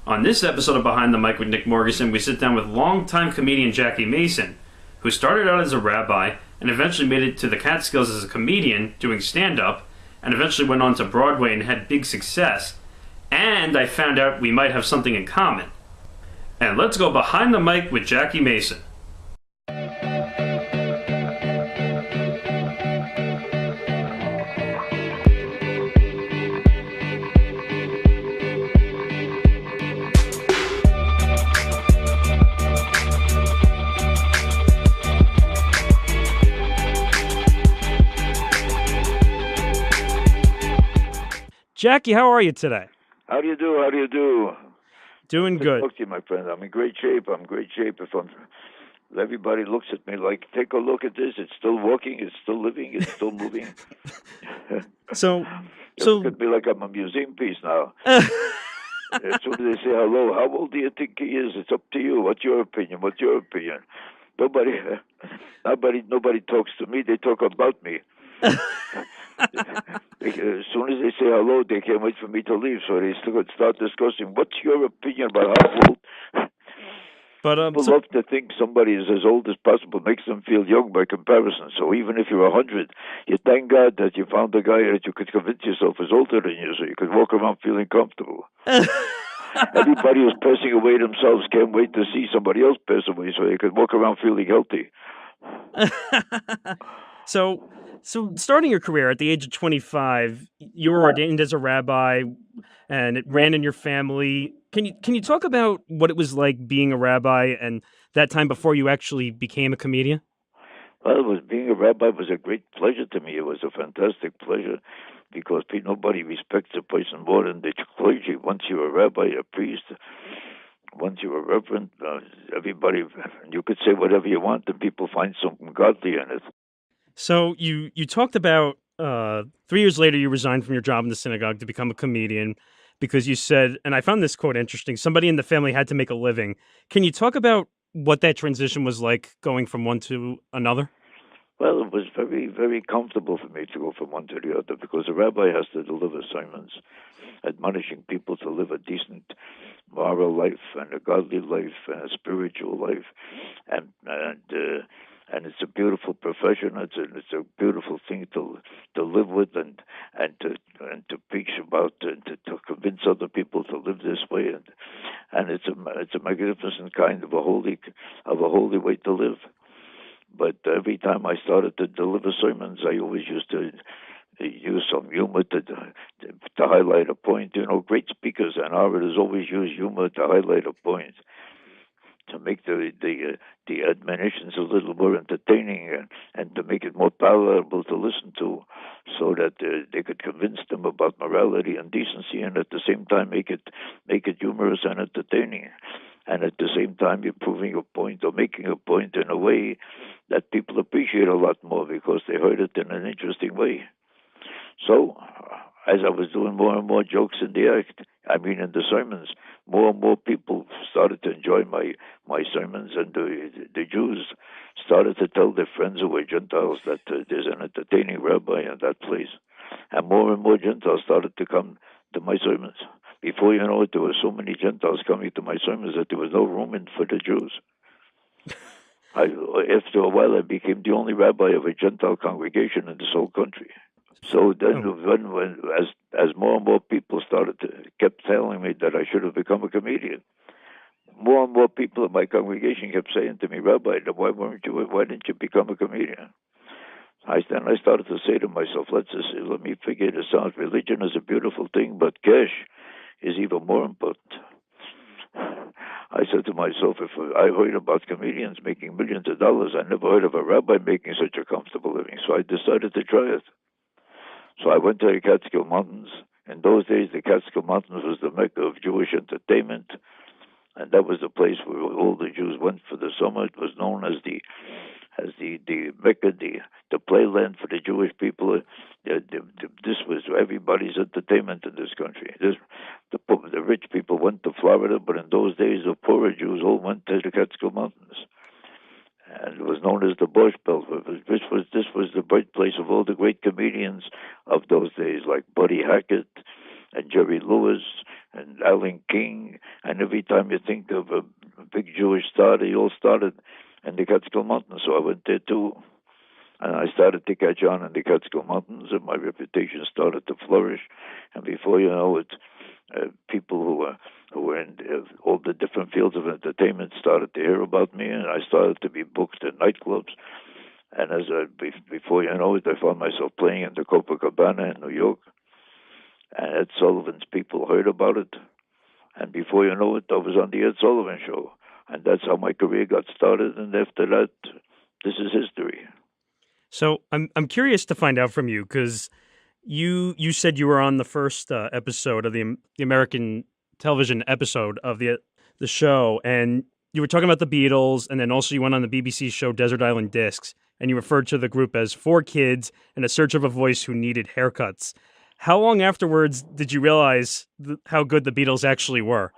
On this episode of Behind the Mic with Nick Morgasen, we sit down with longtime comedian Jackie Mason, who started out as a rabbi and eventually made it to the Catskills as a comedian doing stand-up, and eventually went on to Broadway and had big success. And I found out we might have something in common. And let's go Behind the Mic with Jackie Mason. Jackie, how are you today? How do you do? How do you do? Doing good. Talk to you, my friend. I'm in great shape. If everybody looks at me like, take a look at this. It's still walking. It's still living. It's still moving. So Look at me like I'm a museum piece now. As soon as they say hello, how old do you think he is? It's up to you. What's your opinion? Nobody talks to me. They talk about me. As soon as they say hello, they can't wait for me to leave. So they start discussing, what's your opinion about how old? But People love to think somebody is as old as possible, makes them feel young by comparison. So even if you're 100, you thank God that you found a guy that you could convince yourself is older than you, so you could walk around feeling comfortable. Everybody who's passing away themselves can't wait to see somebody else pass away, so they could walk around feeling healthy. So starting your career at the age of 25, you were ordained as a rabbi, and it ran in your family. Can you talk about what it was like being a rabbi and that time before you actually became a comedian? Well, being a rabbi was a great pleasure to me. It was a fantastic pleasure because nobody respects a person more than the clergy. Once you're a rabbi, a priest, once you're a reverend, everybody, you could say whatever you want and people find something godly in it. So you talked about 3 years later you resigned from your job in the synagogue to become a comedian because you said, and I found this quote interesting, somebody in the family had to make a living. Can you talk about what that transition was like going from one to another? Well, it was very, very comfortable for me to go from one to the other because a rabbi has to deliver sermons admonishing people to live a decent moral life and a godly life and a spiritual life, and it's a beautiful profession. It's a beautiful thing to live with and to preach about and to convince other people to live this way, and it's a magnificent kind of a holy way to live. But every time I started to deliver sermons, I always used to use some humor to highlight a point. You know, great speakers and orators always use humor to highlight a point, to make the admonitions a little more entertaining and to make it more palatable to listen to, so that they could convince them about morality and decency, and at the same time make it humorous and entertaining, and at the same time you're proving a point or making a point in a way that people appreciate a lot more because they heard it in an interesting way. So, as I was doing more and more jokes in the sermons, more and more people started to enjoy my sermons, and the Jews started to tell their friends who were Gentiles that there's an entertaining rabbi in that place. And more Gentiles started to come to my sermons. Before you know it, there were so many Gentiles coming to my sermons that there was no room for the Jews. After a while, I became the only rabbi of a Gentile congregation in this whole country. So then, as more and more people kept telling me that I should have become a comedian, more and more people in my congregation kept saying to me, Rabbi, why didn't you become a comedian? I started to say to myself, let me figure this out. Religion is a beautiful thing, but cash is even more important. I said to myself, if I heard about comedians making millions of dollars, I never heard of a rabbi making such a comfortable living. So I decided to try it. So I went to the Catskill Mountains. In those days, the Catskill Mountains was the mecca of Jewish entertainment, and that was the place where all the Jews went for the summer. It was known as the mecca, the playland for the Jewish people. This was everybody's entertainment in this country. The rich people went to Florida, but in those days, the poorer Jews all went to the Catskill Mountains. And it was known as the Bush Belt. This was the birthplace of all the great comedians of those days, like Buddy Hackett and Jerry Lewis and Alan King. And every time you think of a big Jewish star, they all started in the Catskill Mountains. So I went there too. And I started to catch on in the Catskill Mountains, and my reputation started to flourish. And before you know it, people who were in all the different fields of entertainment started to hear about me, and I started to be booked in nightclubs. And before you know it, I found myself playing in the Copacabana in New York. And Ed Sullivan's people heard about it. And before you know it, I was on the Ed Sullivan Show. And that's how my career got started. And after that, this is history. So I'm curious to find out from you, because you said you were on the first episode of the American television episode of the show, and you were talking about the Beatles, and then also you went on the BBC show Desert Island Discs, and you referred to the group as four kids in a search of a voice who needed haircuts. How long afterwards did you realize how good the Beatles actually were?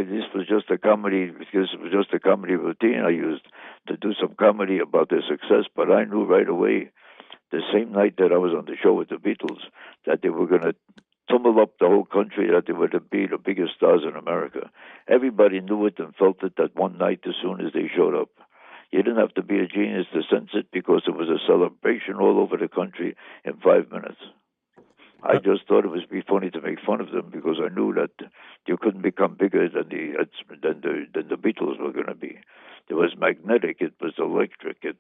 This was just a comedy, because it was just a comedy routine I used to do some comedy about their success. But I knew right away, the same night that I was on the show with the Beatles, that they were going to tumble up the whole country, that they were to be the biggest stars in America. Everybody knew it and felt it that one night as soon as they showed up. You didn't have to be a genius to sense it, because it was a celebration all over the country in 5 minutes. I just thought it would be funny to make fun of them, because I knew that you couldn't become bigger than the Beatles were going to be. It was magnetic. It was electric. It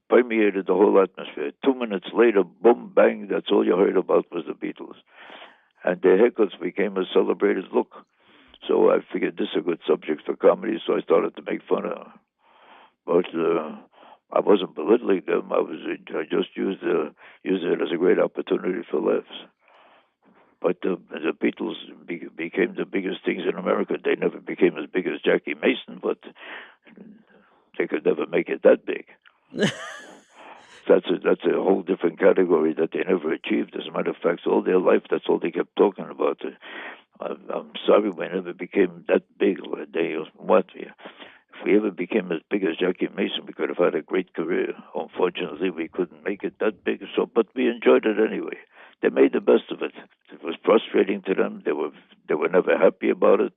permeated the whole atmosphere. 2 minutes later, boom, bang, that's all you heard about was the Beatles. And their haircuts became a celebrated look. So I figured this is a good subject for comedy, so I started to make fun of them. But I wasn't belittling them. I just used it as a great opportunity for laughs. But the Beatles became the biggest things in America. They never became as big as Jackie Mason, but they could never make it that big. That's a whole different category that they never achieved. As a matter of fact, all their life, that's all they kept talking about. I'm sorry we never became that big. If we ever became as big as Jackie Mason, we could have had a great career. Unfortunately, we couldn't make it that big. But we enjoyed it anyway. They made the best of it. It was frustrating to them. They were never happy about it,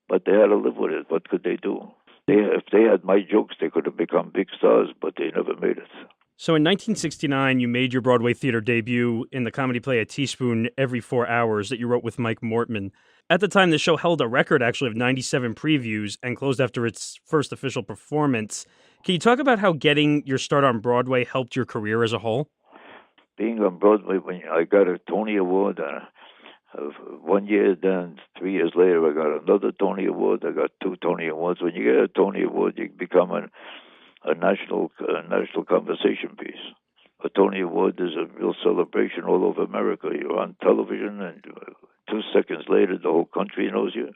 but they had to live with it. What could they do? If they had my jokes, they could have become big stars, but they never made it. So in 1969, you made your Broadway theater debut in the comedy play A Teaspoon Every 4 Hours that you wrote with Mike Mortman. At the time, the show held a record, actually, of 97 previews and closed after its first official performance. Can you talk about how getting your start on Broadway helped your career as a whole? Being on Broadway, when I got a Tony Award, 1 year, then 3 years later, I got another Tony Award. I got 2 Tony Awards. When you get a Tony Award, you become a national conversation piece. A Tony Award is a real celebration all over America. You're on television, and 2 seconds later, the whole country knows you.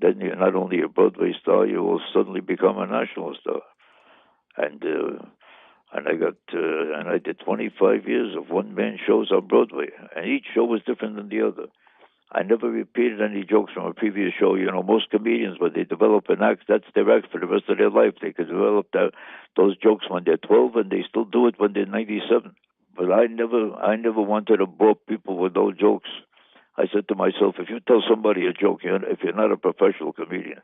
Then you're not only a Broadway star, you will suddenly become a national star. And I did 25 years of one-man shows on Broadway, and each show was different than the other. I never repeated any jokes from a previous show. You know, most comedians, when they develop an act, that's their act for the rest of their life. They can develop those jokes when they're 12, and they still do it when they're 97. But I never wanted to bore people with old jokes. I said to myself, if you tell somebody a joke, if you're not a professional comedian,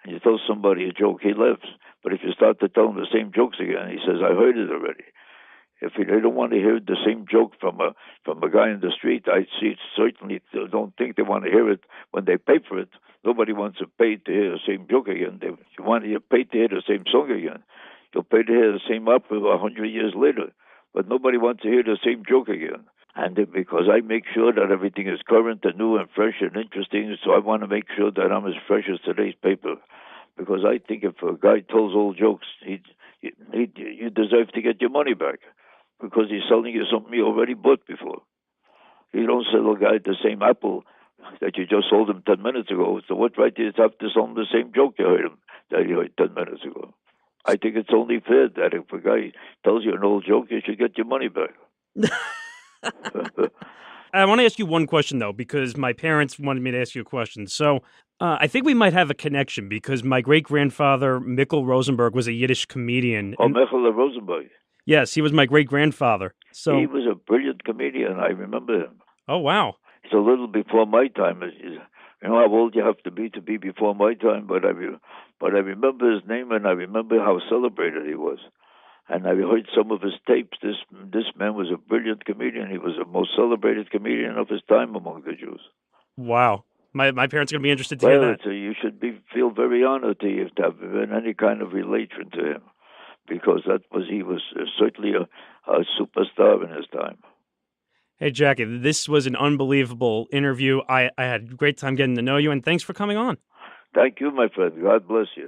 and you tell somebody a joke, he laughs. But if you start to tell him the same jokes again, he says, I heard it already. If they don't want to hear the same joke from a guy in the street, I certainly don't think they want to hear it when they pay for it. Nobody wants to pay to hear the same joke again. You want to pay to hear the same song again. You'll pay to hear the same opera 100 years later. But nobody wants to hear the same joke again. And because I make sure that everything is current and new and fresh and interesting, so I want to make sure that I'm as fresh as today's paper. Because I think if a guy tells old jokes, you deserve to get your money back, because he's selling you something you already bought before. You don't sell a guy the same apple that you just sold him 10 minutes ago. So what right do you have to sell him the same joke you heard 10 minutes ago? I think it's only fair that if a guy tells you an old joke, you should get your money back. I want to ask you one question, though, because my parents wanted me to ask you a question. So I think we might have a connection, because my great-grandfather, Mikkel Rosenberg, was a Yiddish comedian. Mikkel Rosenberg. Yes, he was my great-grandfather. So he was a brilliant comedian. I remember him. Oh, wow. It's a little before my time. You know how old you have to be before my time, but I remember his name, and I remember how celebrated he was. And I heard some of his tapes. This man was a brilliant comedian. He was the most celebrated comedian of his time among the Jews. Wow. My parents are going to be interested to hear that. You should feel very honored to have been any kind of relation to him, because he was certainly a superstar in his time. Hey, Jackie, this was an unbelievable interview. I had a great time getting to know you, and thanks for coming on. Thank you, my friend. God bless you.